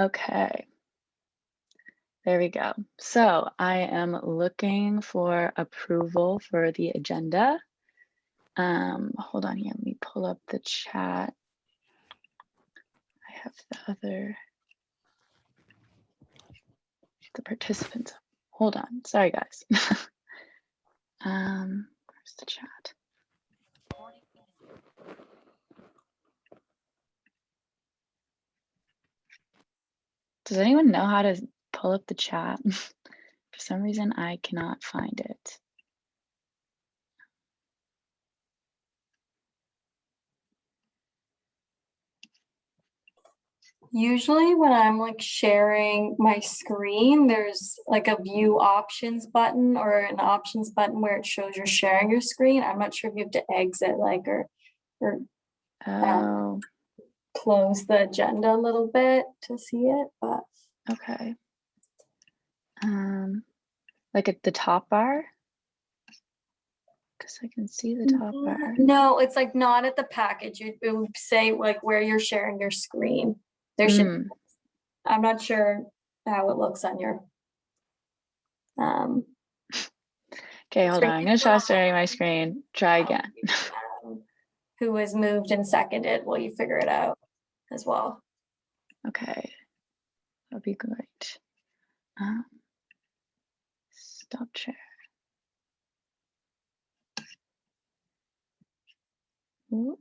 Okay, there we go. So I am looking for approval for the agenda. Hold on here, let me pull up the chat. I have the participants. Hold on, sorry guys. Where's the chat? Does anyone know how to pull up the chat? For some reason, I cannot find it. Usually when I'm like sharing my screen, there's like a view options button or an options button where it shows you're sharing your screen. I'm not sure if you have to exit like or Oh, close the agenda a little bit to see it, but okay. Like at the top bar? Because I can see the top bar. no, it's like not at the package. It would say like where you're sharing your screen. There should, I'm not sure how it looks on your Okay, hold on. I'm gonna try sharing my screen. Try again. Who was moved and seconded while you figure it out as well. Okay, that'll be great. Stop share. Ooh.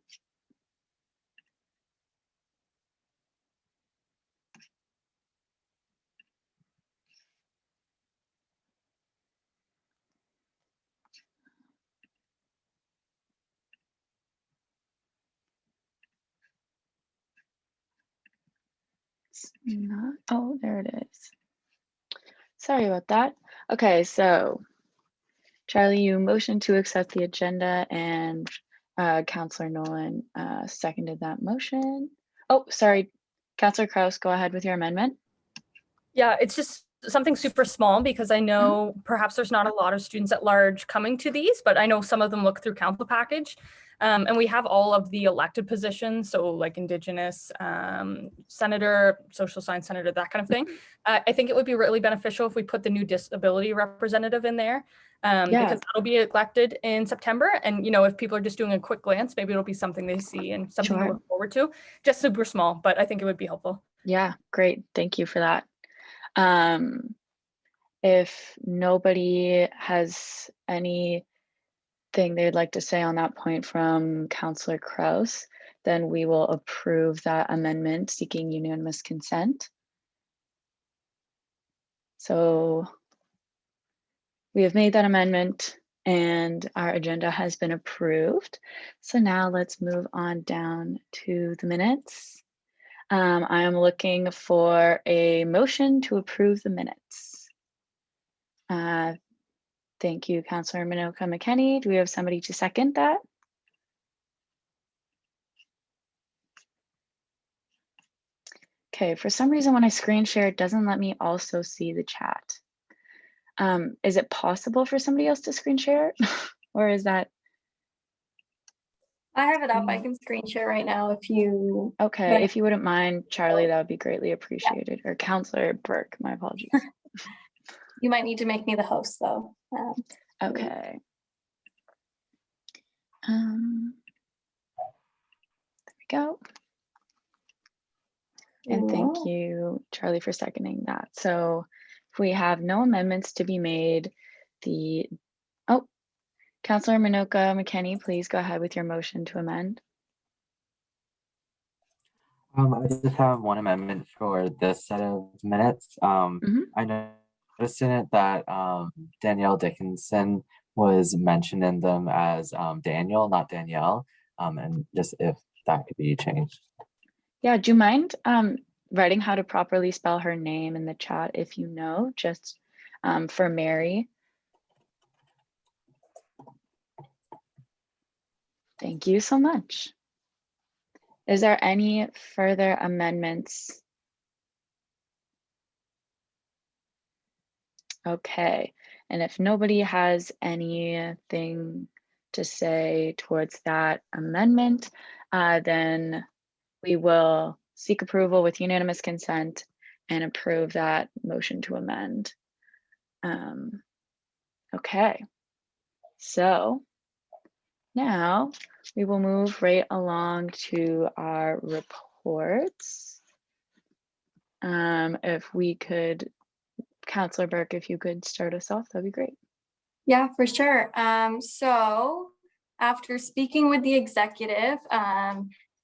It's not, oh, there it is. Sorry about that. Okay, so Charlie, you motioned to accept the agenda and Councillor Nolan seconded that motion. Oh, sorry, Councillor Kraus, go ahead with your amendment. Yeah, it's just something super small because I know perhaps there's not a lot of students at large coming to these, but I know some of them look through council package. And we have all of the elected positions, so like Indigenous, senator, social science senator, that kind of thing. I think it would be really beneficial if we put the new disability representative in there, because that'll be elected in September. And, you know, if people are just doing a quick glance, maybe it'll be something they see and something to look forward to. Just super small, but I think it would be helpful. Yeah, great. Thank you for that. If nobody has anything they'd like to say on that point from Councillor Kraus, then we will approve that amendment seeking unanimous consent. So we have made that amendment and our agenda has been approved. So now let's move on down to the minutes. I am looking for a motion to approve the minutes. Thank you, Councillor Minoka McKenney. Do we have somebody to second that? Okay, for some reason when I screen share, it doesn't let me also see the chat. Is it possible for somebody else to screen share? Or is that? I have it up. I can screen share right now if you. Okay, if you wouldn't mind, Charlie, that would be greatly appreciated. Yeah. Or Councillor Burke, my apologies. You might need to make me the host though. Okay. There we go. And thank you, Charlie, for seconding that. So if we have no amendments to be made, Councillor Minoka McKenney, please go ahead with your motion to amend. I just have one amendment for this set of minutes. I noticed in it that Danielle Dickinson was mentioned in them as Daniel, not Danielle, and just if that could be changed. Yeah, do you mind writing how to properly spell her name in the chat if you know, just for Mary? Thank you so much. Is there any further amendments? Okay, and if nobody has anything to say towards that amendment, then we will seek approval with unanimous consent and approve that motion to amend. Okay, so now we will move right along to our reports. If we could, Counselor Burke, if you could start us off, that'd be great. Yeah, for sure. So after speaking with the executive,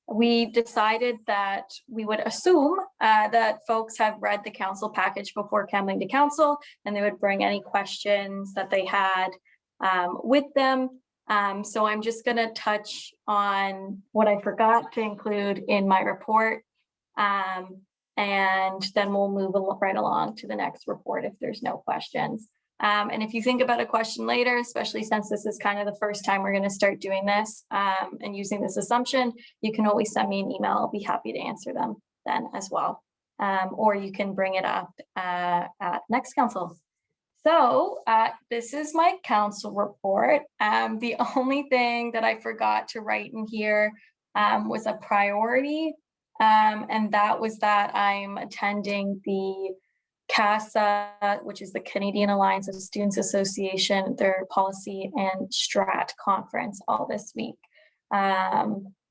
we decided that we would assume that folks have read the council package before coming to council, and they would bring any questions that they had with them. So I'm just going to touch on what I forgot to include in my report. And then we'll move right along to the next report if there's no questions. And if you think about a question later, especially since this is kind of the first time we're going to start doing this and using this assumption, you can always send me an email. I'll be happy to answer them then as well. Or you can bring it up at next council. So this is my council report. The only thing that I forgot to write in here was a priority. And that was that I'm attending the CASA, which is the Canadian Alliance of Students Association, their policy and strat conference all this week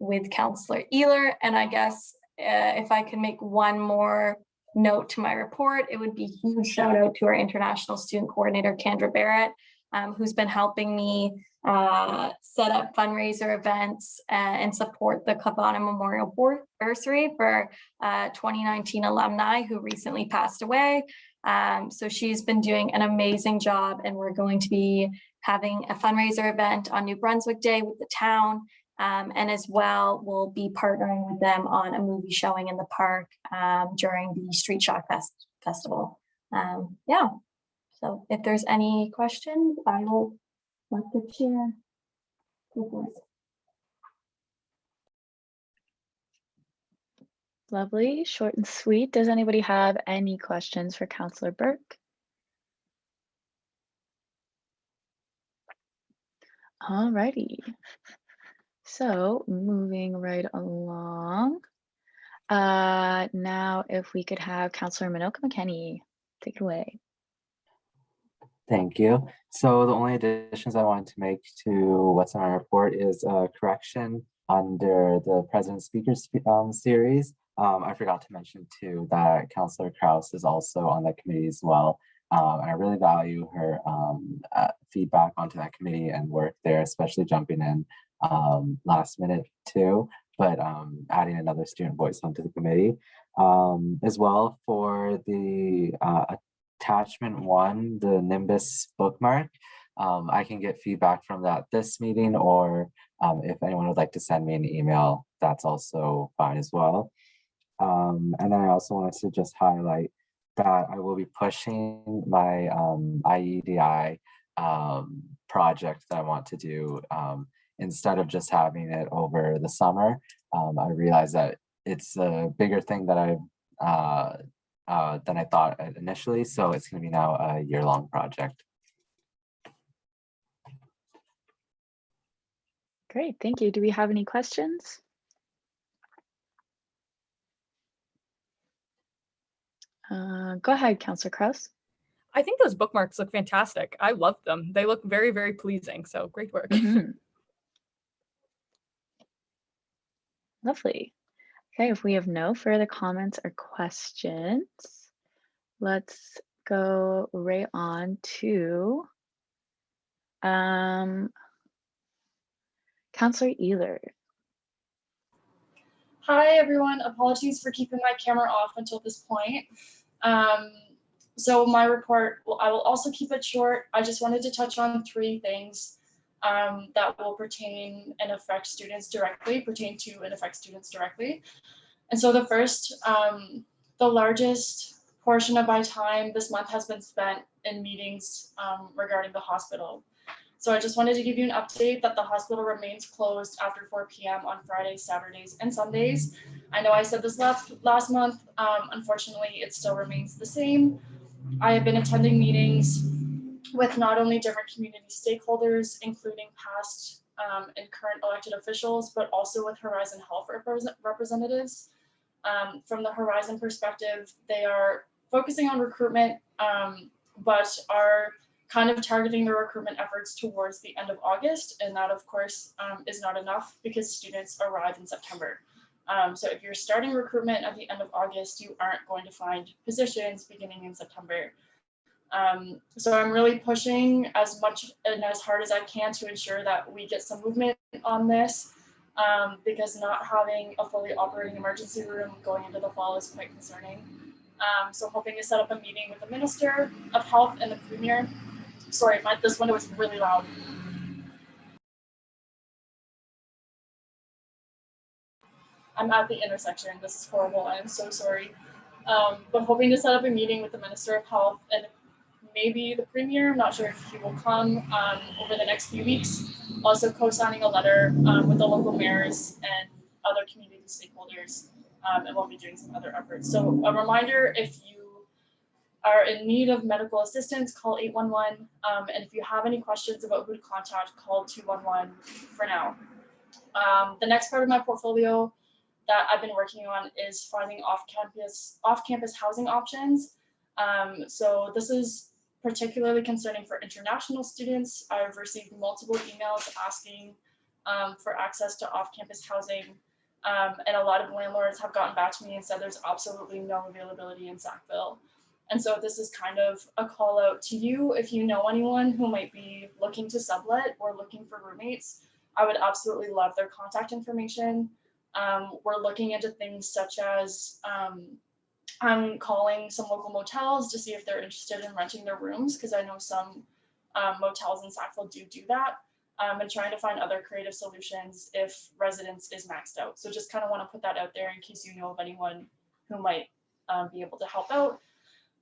with Councillor Ehler. And I guess if I can make one more note to my report, it would be a huge shout out to our international student coordinator, Kendra Barrett, who's been helping me set up fundraiser events and support the Kavana Memorial Bursary for 2019 alumni who recently passed away. So she's been doing an amazing job, and we're going to be having a fundraiser event on New Brunswick Day with the town. And as well, we'll be partnering with them on a movie showing in the park during the Street Shock Festival. Yeah, so if there's any questions, I will let the chair go for it. Lovely, short and sweet. Does anybody have any questions for Counselor Burke? All righty. So moving right along. Now if we could have Counselor Minoka McKenney, take it away. Thank you. So the only additions I wanted to make to what's in my report is a correction under the President Speakers series. I forgot to mention too that Councillor Kraus is also on that committee as well. And I really value her feedback onto that committee and work there, especially jumping in last minute too, but adding another student voice onto the committee. As well for the attachment 1, the Nimbus bookmark. I can get feedback from that this meeting, or if anyone would like to send me an email, that's also fine as well. And then I also wanted to just highlight that I will be pushing my IEDI project that I want to do instead of just having it over the summer. I realize that it's a bigger thing that than I thought initially, so it's going to be now a year-long project. Great, thank you. Do we have any questions? Go ahead, Councillor Kraus. I think those bookmarks look fantastic. I love them. They look very, very pleasing. So great work. Lovely. Okay, if we have no further comments or questions, let's go right on to Councillor Ehler. Hi, everyone. Apologies for keeping my camera off until this point. So my report, I will also keep it short. I just wanted to touch on 3 things that will pertain to and affect students directly. And so the first, the largest portion of my time this month has been spent in meetings regarding the hospital. So I just wanted to give you an update that the hospital remains closed after 4 p.m. on Fridays, Saturdays, and Sundays. I know I said this last month. Unfortunately, it still remains the same. I have been attending meetings with not only different community stakeholders, including past and current elected officials, but also with Horizon Health representatives. From the Horizon perspective, they are focusing on recruitment, but are kind of targeting their recruitment efforts towards the end of August. And that, of course, is not enough because students arrive in September. So if you're starting recruitment at the end of August, you aren't going to find positions beginning in September. So I'm really pushing as much and as hard as I can to ensure that we get some movement on this, because not having a fully operating emergency room going into the fall is quite concerning. So hoping to set up a meeting with the Minister of Health and the Premier. Sorry, this window is really loud. I'm at the intersection. This is horrible. I am so sorry. But hoping to set up a meeting with the Minister of Health and maybe the Premier. I'm not sure if he will come over the next few weeks. Also co-signing a letter with the local mayors and other community stakeholders, and we'll be doing some other efforts. So a reminder, if you are in need of medical assistance, call 811. And if you have any questions about who to contact, call 211 for now. The next part of my portfolio that I've been working on is finding off-campus housing options. So this is particularly concerning for international students. I've received multiple emails asking for access to off-campus housing. And a lot of landlords have gotten back to me and said there's absolutely no availability in Sackville. And so this is kind of a call out to you. If you know anyone who might be looking to sublet or looking for roommates, I would absolutely love their contact information. We're looking into things such as I'm calling some local motels to see if they're interested in renting their rooms, because I know some motels in Sackville do that, and trying to find other creative solutions if residence is maxed out. So just kind of want to put that out there in case you know of anyone who might be able to help out.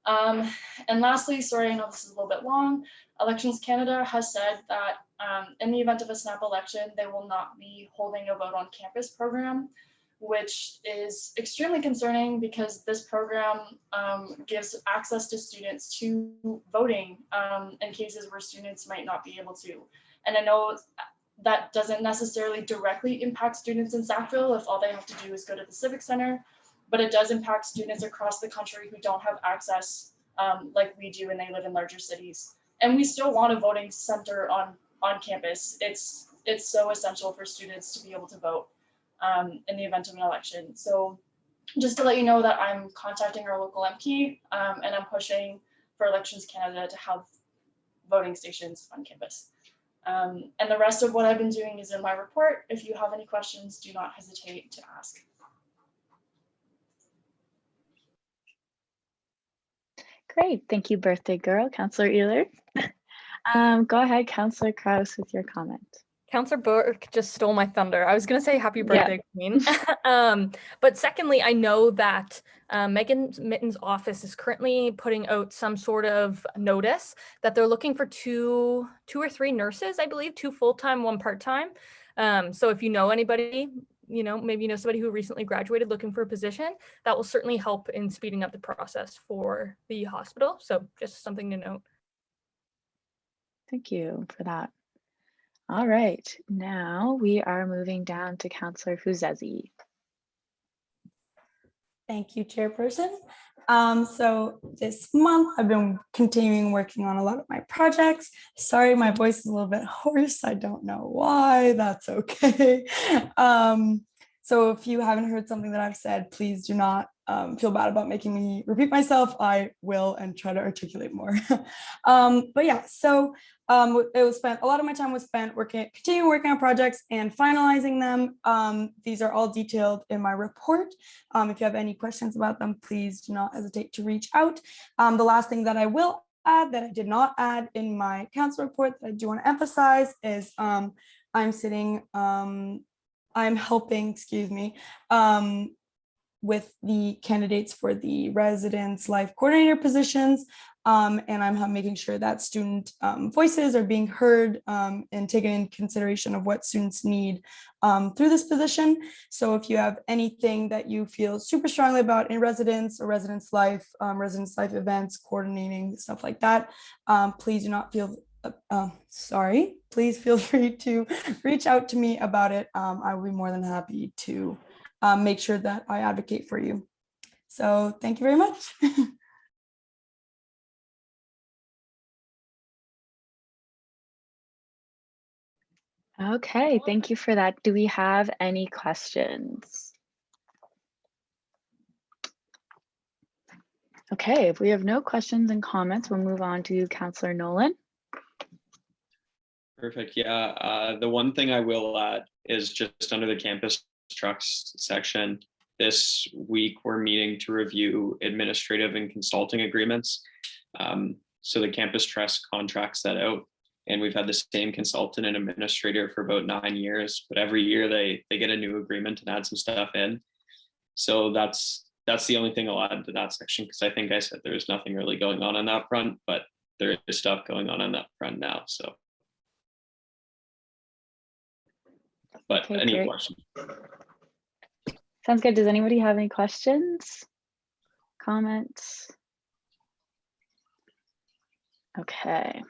And lastly, sorry, I know this is a little bit long, Elections Canada has said that in the event of a snap election, they will not be holding a vote on campus program, which is extremely concerning because this program gives access to students to voting in cases where students might not be able to. And I know that doesn't necessarily directly impact students in Sackville if all they have to do is go to the Civic Center, but it does impact students across the country who don't have access like we do and they live in larger cities. And we still want a voting center on campus. It's so essential for students to be able to vote in the event of an election. So just to let you know that I'm contacting our local MP and I'm pushing for Elections Canada to have voting stations on campus. And the rest of what I've been doing is in my report. If you have any questions, do not hesitate to ask. Great, thank you, birthday girl, Councillor Ehler. Go ahead, Councillor Kraus, with your comment. Councillor Burke just stole my thunder. I was going to say happy birthday, Queen. But secondly, I know that Megan Mitten's office is currently putting out some sort of notice that they're looking for two or three nurses, I believe, 2 full-time, 1 part-time. So if you know anybody, maybe you know somebody who recently graduated looking for a position, that will certainly help in speeding up the process for the hospital. So just something to note. Thank you for that. All right, now we are moving down to Councillor Fuzezi. Thank you, Chairperson. So this month I've been continuing working on a lot of my projects. Sorry, my voice is a little bit hoarse. I don't know why. That's okay. So if you haven't heard something that I've said, please do not feel bad about making me repeat myself. I will and try to articulate more. But yeah, so a lot of my time was spent continuing working on projects and finalizing them. These are all detailed in my report. If you have any questions about them, please do not hesitate to reach out. The last thing that I will add that I did not add in my council report that I do want to emphasize is I'm helping, with the candidates for the residence life coordinator positions. And I'm making sure that student voices are being heard and taken in consideration of what students need through this position. So if you have anything that you feel super strongly about in residence or residence life events, coordinating, stuff like that, please do not feel please feel free to reach out to me about it. I will be more than happy to make sure that I advocate for you. So thank you very much. Okay, thank you for that. Do we have any questions? Okay, if we have no questions and comments, we'll move on to Councillor Nolan. Perfect. Yeah, the one thing I will add is just under the campus trucks section. This week, we're meeting to review administrative and consulting agreements. So the campus trust contracts that out, and we've had the same consultant and administrator for about 9 years, but every year they get a new agreement and add some stuff in. So that's the only thing I'll add to that section, because I think I said there's nothing really going on that front, but there is stuff going on that front now. So, but Okay, any great. questions? Sounds good. Does anybody have any questions, comments? Okay.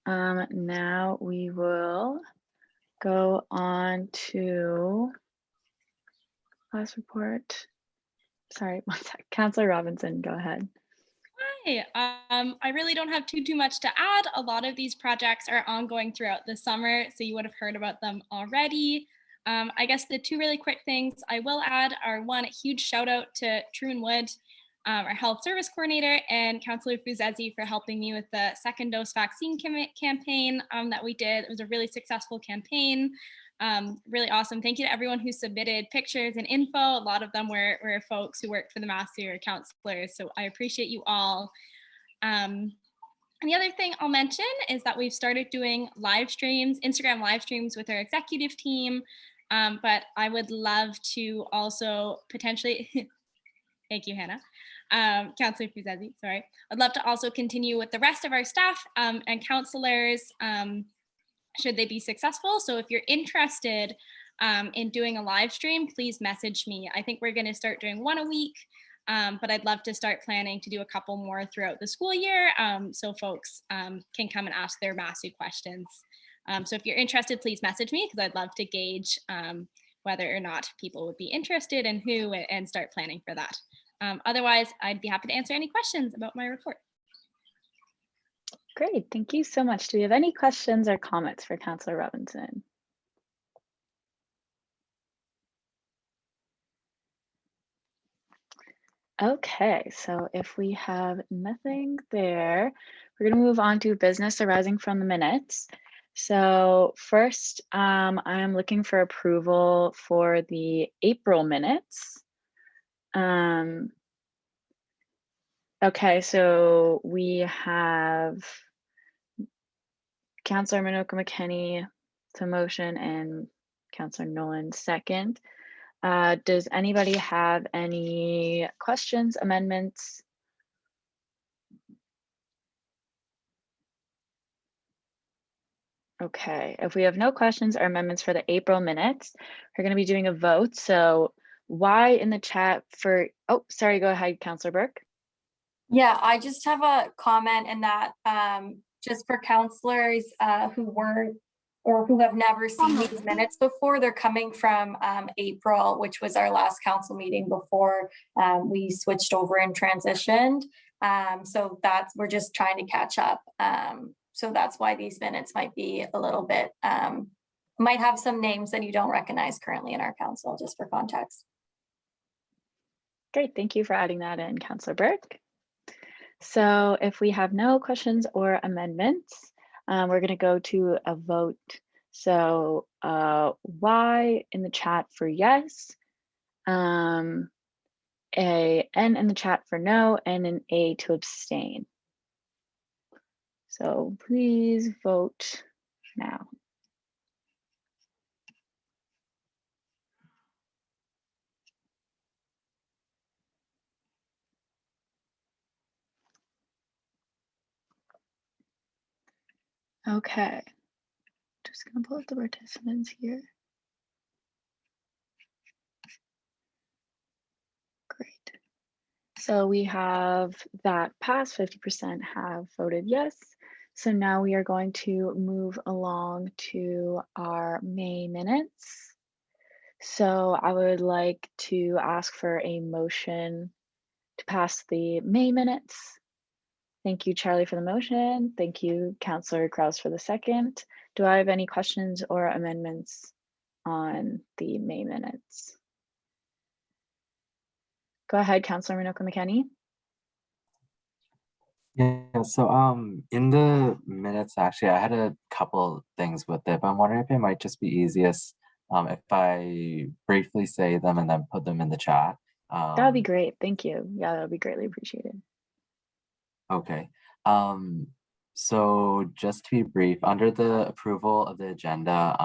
Now we will go on to last report. Sorry, one sec. Councillor Robinson, go ahead. Hi, I really don't have too much to add. A lot of these projects are ongoing throughout the summer, so you would have heard about them already. I guess the two really quick things I will add are, one, a huge shout out to Truman Wood, our health service coordinator, and Councillor Fuzezi for helping me with the second dose vaccine campaign that we did. It was a really successful campaign. Really awesome. Thank you to everyone who submitted pictures and info. A lot of them were folks who worked for the Massey or counselors, so I appreciate you all. And the other thing I'll mention is that we've started doing live streams, Instagram live streams with our executive team, but I would love to also potentially, thank you, Hannah. Councillor Fuzezi, sorry. I'd love to also continue with the rest of our staff and counselors should they be successful. So if you're interested in doing a live stream, please message me. I think we're going to start doing one a week, but I'd love to start planning to do a couple more throughout the school year so folks can come and ask their Massey questions. So if you're interested, please message me, because I'd love to gauge whether or not people would be interested and who, and start planning for that. Otherwise, I'd be happy to answer any questions about my report. Great, thank you so much. Do we have any questions or comments for Councillor Robinson? Okay, so if we have nothing there, we're going to move on to business arising from the minutes. So first, I'm looking for approval for the April minutes. Okay, so we have Councillor Minoka McKenney to motion and Councillor Nolan second. Does anybody have any questions, amendments? Okay, if we have no questions or amendments for the April minutes, we're going to be doing a vote. So why in the chat for, oh, sorry, go ahead, Councillor Burke. Yeah, I just have a comment in that just for counselors who weren't or who have never seen these minutes before, they're coming from April, which was our last council meeting before we switched over and transitioned. So we're just trying to catch up. So that's why these minutes might be a little bit, might have some names that you don't recognize currently in our council, just for context. Great, thank you for adding that in, Councillor Burke. So if we have no questions or amendments, we're going to go to a vote. So Y in the chat for yes, a N in the chat for no, and an A to abstain. So please vote now. Okay, just gonna pull up the participants here. Great. So we have that pass, 50% have voted yes. So now we are going to move along to our May minutes. So I would like to ask for a motion to pass the May minutes. Thank you, Charlie, for the motion. Thank you, Councillor Kraus, for the second. Do I have any questions or amendments on the May minutes? Go ahead, Councillor Minoka McKenney. Yeah, so in the minutes, actually, I had a couple things with it, but I'm wondering if it might just be easiest if I briefly say them and then put them in the chat. That would be great. Thank you. Yeah, that would be greatly appreciated. Okay. So just to be brief, under the approval of the agenda,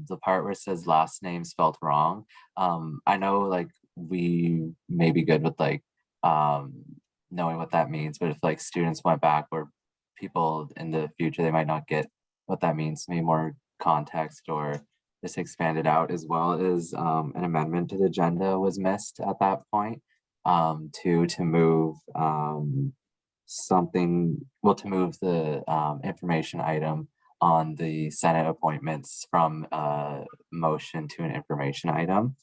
the part where it says last name spelled wrong, I know like we may be good with like knowing what that means, but if like students went back or people in the future, they might not get what that means, maybe more context or just expand it out, as well as an amendment to the agenda was missed at that point to move something, well, to move the information item on the Senate appointments from a motion to an information item.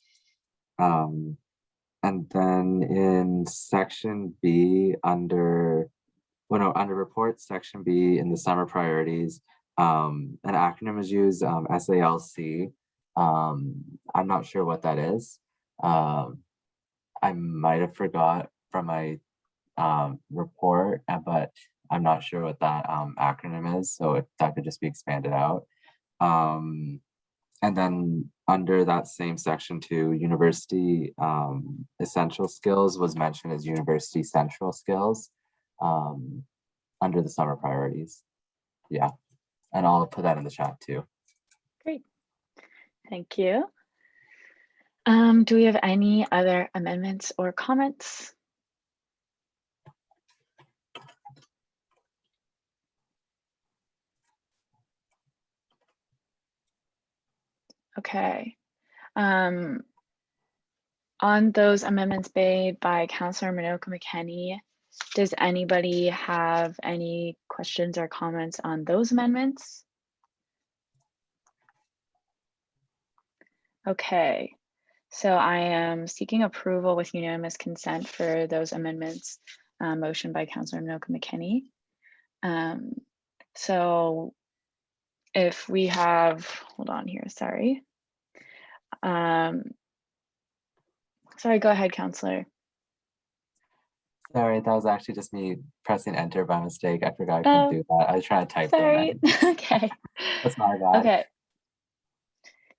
And then in section B under, well, no, under reports, section B in the summer priorities, an acronym is used, SALC. I'm not sure what that is. I might have forgot from my report, but I'm not sure what that acronym is, so if that could just be expanded out. And then under that same section too, university essential skills was mentioned as university central skills under the summer priorities. Yeah, and I'll put that in the chat too. Great. Thank you. Do we have any other amendments or comments? Okay. On those amendments made by Councillor Minoka McKenney, does anybody have any questions or comments on those amendments? Okay, so I am seeking approval with unanimous consent for those amendments motioned by Councillor Minoka McKenney. So if we have, hold on here, sorry. Sorry, go ahead, Councillor. Sorry, that was actually just me pressing enter by mistake. I forgot I couldn't do that. I was trying to type sorry. them. Okay. That's my bad. Okay.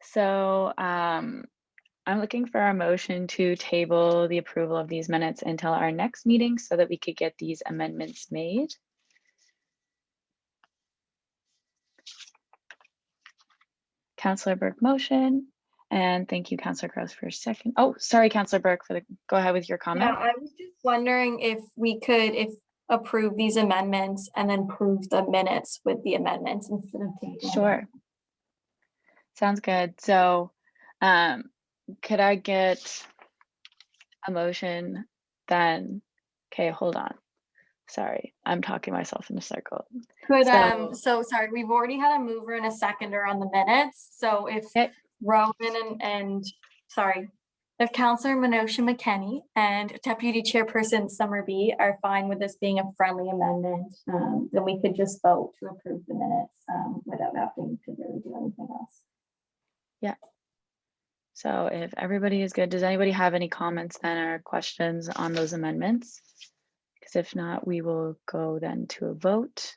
So I'm looking for a motion to table the approval of these minutes until our next meeting so that we could get these amendments made. Councillor Burke motion, and thank you, Councillor Kraus, for a second. Oh, sorry, Councillor Burke, go ahead with your comment. Yeah, I was just wondering if we could approve these amendments and then prove the minutes with the amendments instead of taking. Sure. Sounds good. So could I get a motion then? Okay, hold on. Sorry, I'm talking myself in a circle. Could so sorry, we've already had a mover and a seconder on the minutes. So if Rowan and sorry, if Councillor Minoka McKenney and Deputy Chairperson Summerby are fine with this being a friendly amendment, then we could just vote to approve the minutes without having to really do anything else. Yeah. So if everybody is good, does anybody have any comments then or questions on those amendments? Because if not, we will go then to a vote.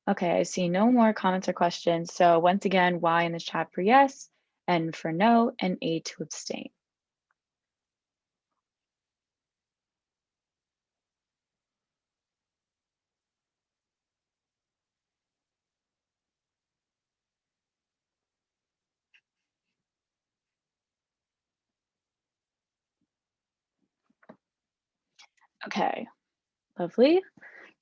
Okay, I see no more comments or questions. So once again, Y in the chat for yes, N for no, and A to abstain. Okay, lovely.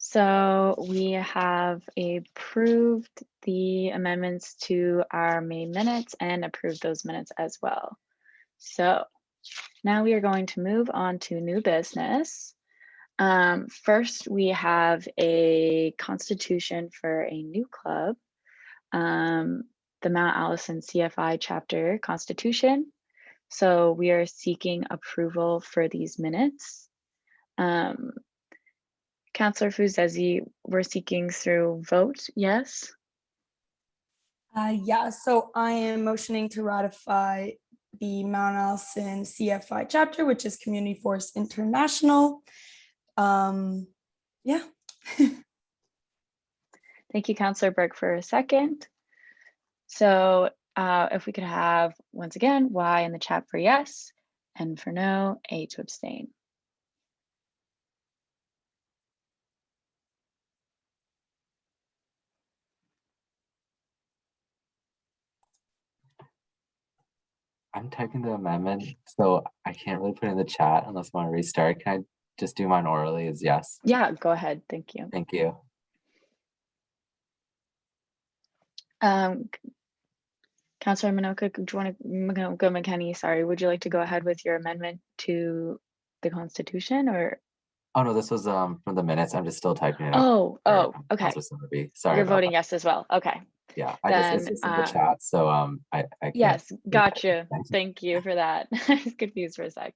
So we have approved the amendments to our May minutes and approved those minutes as well. So now we are going to move on to new business. First, we have a constitution for a new club. the Mount Allison CFI chapter constitution. So we are seeking approval for these minutes. Councillor Fuzezi, we're seeking through vote, yes? Yeah, so I am motioning to ratify the Mount Allison CFI chapter, which is Community Force International. Yeah. Thank you, Councillor Burke, for a second. So if we could have, once again, Y in the chat for yes, and for no, A to abstain. I'm typing the amendment, so I can't really put it in the chat unless I want to restart. Can I just do mine orally as yes? Yeah, go ahead. Thank you. Thank you. Councillor Minoka, do you want to go McKenney? Sorry, would you like to go ahead with your amendment to the Constitution, or? Oh no, this was from the minutes. I'm just still typing it up. Oh, okay. Councilor Summerby. Sorry. You're about voting that. yes as well. Okay. Yeah, Then, it's just in the chat, so I can't. Yes, gotcha. Thank you for that. I was confused for a sec.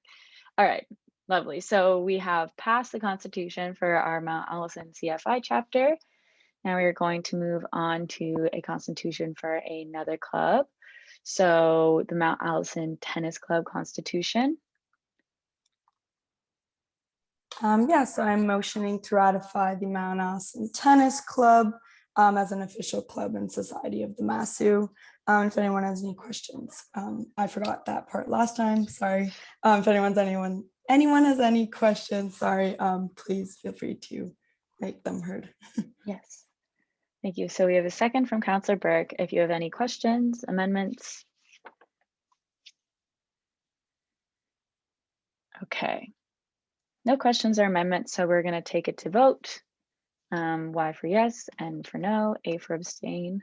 All right, lovely. So we have passed the Constitution for our Mount Allison CFI chapter. Now we are going to move on to a Constitution for another club. So the Mount Allison Tennis Club Constitution. Yeah, so I'm motioning to ratify the Mount Allison Tennis Club as an official club and society of the MASU. If anyone has any questions, I forgot that part last time. Sorry. If anyone has any questions, sorry, please feel free to make them heard. Yes. Thank you. So we have a second from Councillor Burke. If you have any questions, amendments. Okay. No questions or amendments, so we're going to take it to vote. Y for yes, and for no, A for abstain.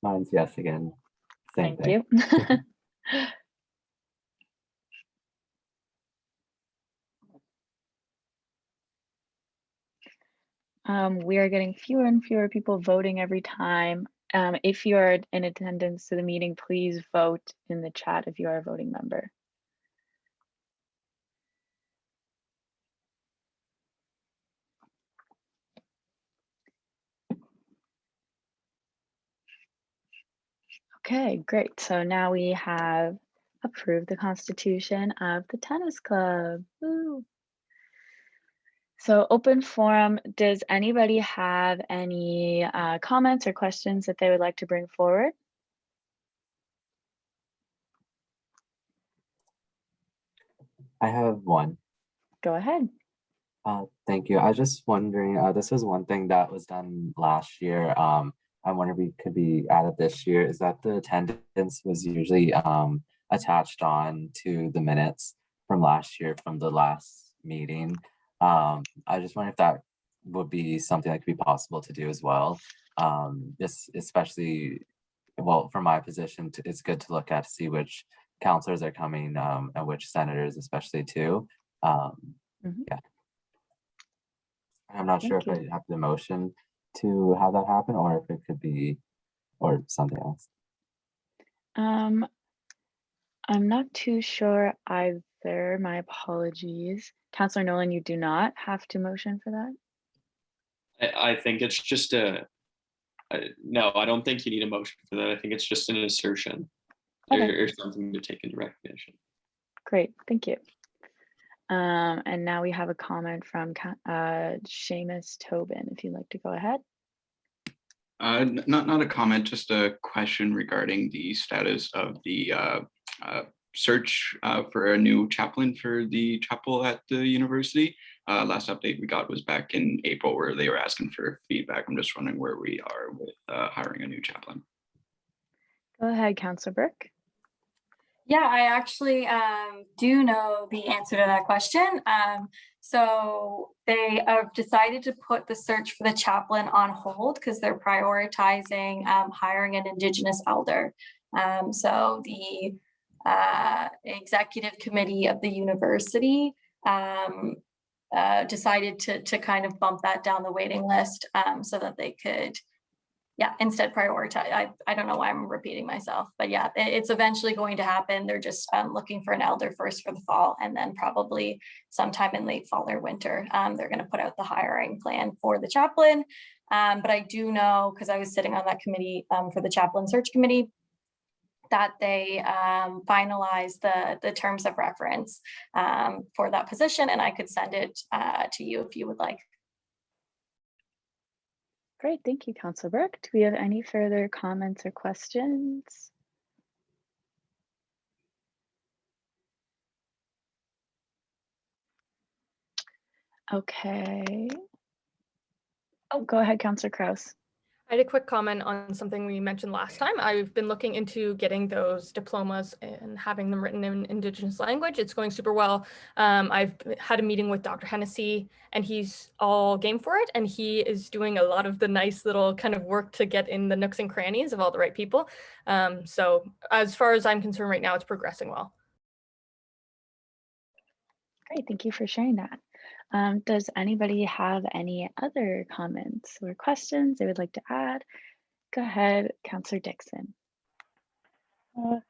Mine's yes again. Same Thank thing. you. We are getting fewer and fewer people voting every time. If you are in attendance to the meeting, please vote in the chat if you are a voting member. Okay, great. So now we have approved the Constitution of the Tennis Club. Woo. So open forum, does anybody have any comments or questions that they would like to bring forward? I have one. Go ahead. Thank you. I was just wondering, this was one thing that was done last year. I wonder if it could be added this year. Is that the attendance was usually attached on to the minutes from last year, from the last meeting. I just wonder if that would be something that could be possible to do as well. This especially, well, from my position, it's good to look at to see which counselors are coming and which senators especially too. Yeah. I'm not sure if I have the motion to have that happen or if it could be or something else. I'm not too sure either. My apologies. Councillor Nolan, you do not have to motion for that? I think it's just no, I don't think you need a motion for that. I think it's just an assertion or something to take into recognition. Great, thank you. And now we have a comment from Seamus Tobin, if you'd like to go ahead. Not a comment, just a question regarding the status of the search for a new chaplain for the chapel at the university. Last update we got was back in April where they were asking for feedback. I'm just wondering where we are with hiring a new chaplain. Go ahead, Councillor Burke. Yeah, I actually do know the answer to that question. So they have decided to put the search for the chaplain on hold because they're prioritizing hiring an Indigenous elder. So the executive committee of the university decided to kind of bump that down the waiting list so that they could, instead prioritize. I don't know why I'm repeating myself, but yeah, it's eventually going to happen. They're just looking for an elder first for the fall, and then probably sometime in late fall or winter, they're going to put out the hiring plan for the chaplain. But I do know, because I was sitting on that committee for the chaplain search committee, that they finalized the terms of reference for that position, and I could send it to you if you would like. Great, thank you, Councilor Burke. Do we have any further comments or questions? Okay. Oh, go ahead, Councilor Kraus. I had a quick comment on something we mentioned last time. I've been looking into getting those diplomas and having them written in Indigenous language. It's going super well. I've had a meeting with Dr. Hennessy, and he's all game for it. And he is doing a lot of the nice little kind of work to get in the nooks and crannies of all the right people. So as far as I'm concerned right now, it's progressing well. Great, thank you for sharing that. Does anybody have any other comments or questions they would like to add? Go ahead, Councilor Dixon.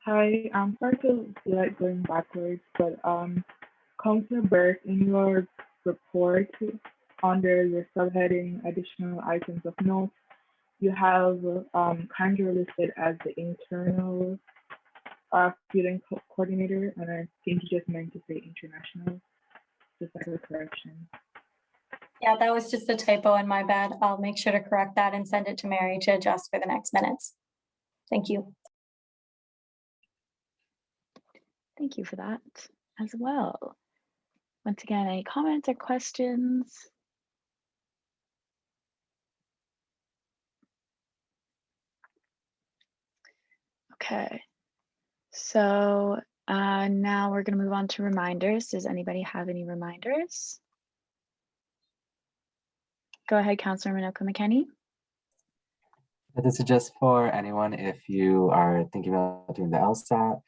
Hi, I'm sorry to be like going backwards, but Councilor Burke, in your report under your subheading additional items of note, you have kind of listed as the internal student coordinator, and I think you just meant to say international. Just like a correction. Yeah, that was just a typo in my bad. I'll make sure to correct that and send it to Mary to adjust for the next minutes. Thank you. Thank you for that as well. Once again, any comments or questions? Okay, so now we're going to move on to reminders. Does anybody have any reminders? Go ahead, Councilor Minoka McKenney. This is just for anyone if you are thinking about doing the LSAT.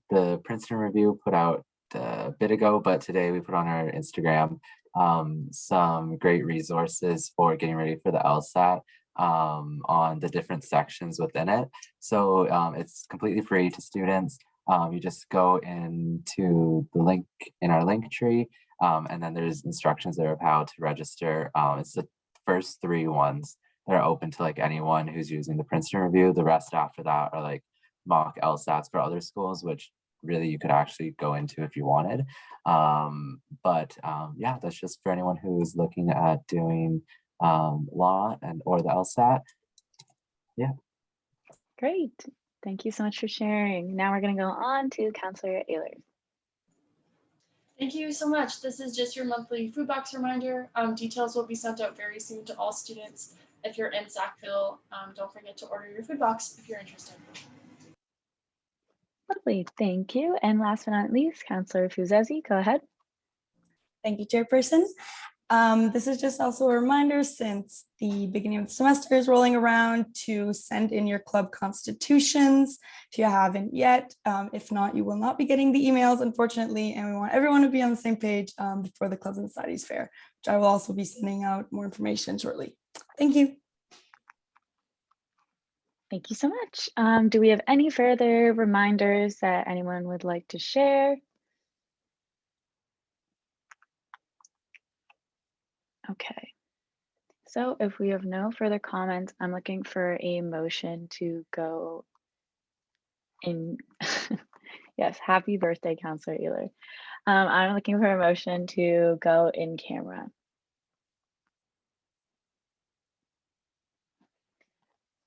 The Princeton Review put out a bit ago, but today we put on our Instagram some great resources for getting ready for the LSAT on the different sections within it. So it's completely free to students. You just go into the link in our link tree, and then there's instructions there of how to register. It's the first 3 ones that are open to like anyone who's using the Princeton Review. The rest after that are like mock LSATs for other schools, which really you could actually go into if you wanted. Yeah, that's just for anyone who's looking at doing law or the LSAT. Yeah. Great. Thank you so much for sharing. Now we're going to go on to Councilor Ehlers. Thank you so much. This is just your monthly food box reminder. Details will be sent out very soon to all students. If you're in Sackville, don't forget to order your food box if you're interested. Lovely, thank you. And last but not least, Councilor Fuzesi, go ahead. Thank you, Chairperson. This is just also a reminder, since the beginning of the semester is rolling around, to send in your club constitutions if you haven't yet. If not, you will not be getting the emails, unfortunately, and we want everyone to be on the same page before the Clubs and Societies Fair, which I will also be sending out more information shortly. Thank you. Thank you so much. Do we have any further reminders that anyone would like to share? Okay, so if we have no further comments, I'm looking for a motion to go in. Yes, happy birthday, Councilor Ehler. I'm looking for a motion to go in camera.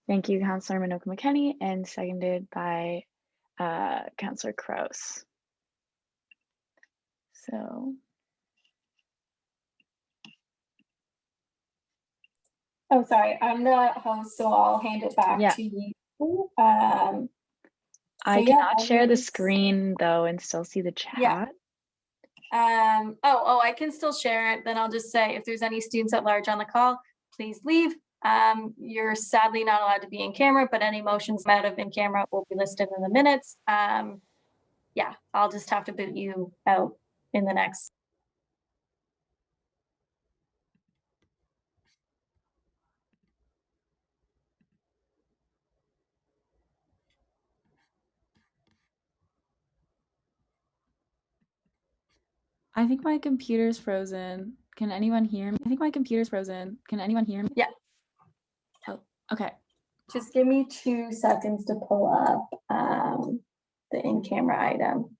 Thank you, Councilor Minoka McKenney, and seconded by Councilor Kraus. So. Oh, sorry, I'm the host, so I'll hand it back to you. I cannot share the screen though and still see the chat. Yeah. I can still share it. Then I'll just say, if there's any students at large on the call, please leave. You're sadly not allowed to be in camera, but any motions out of in camera will be listed in the minutes. Yeah, I'll just have to boot you out in the next. I think my computer's frozen. Can anyone hear me? I think my computer's frozen. Can anyone hear me? Yeah. Oh, okay. Just give me 2 seconds to pull up the in-camera item.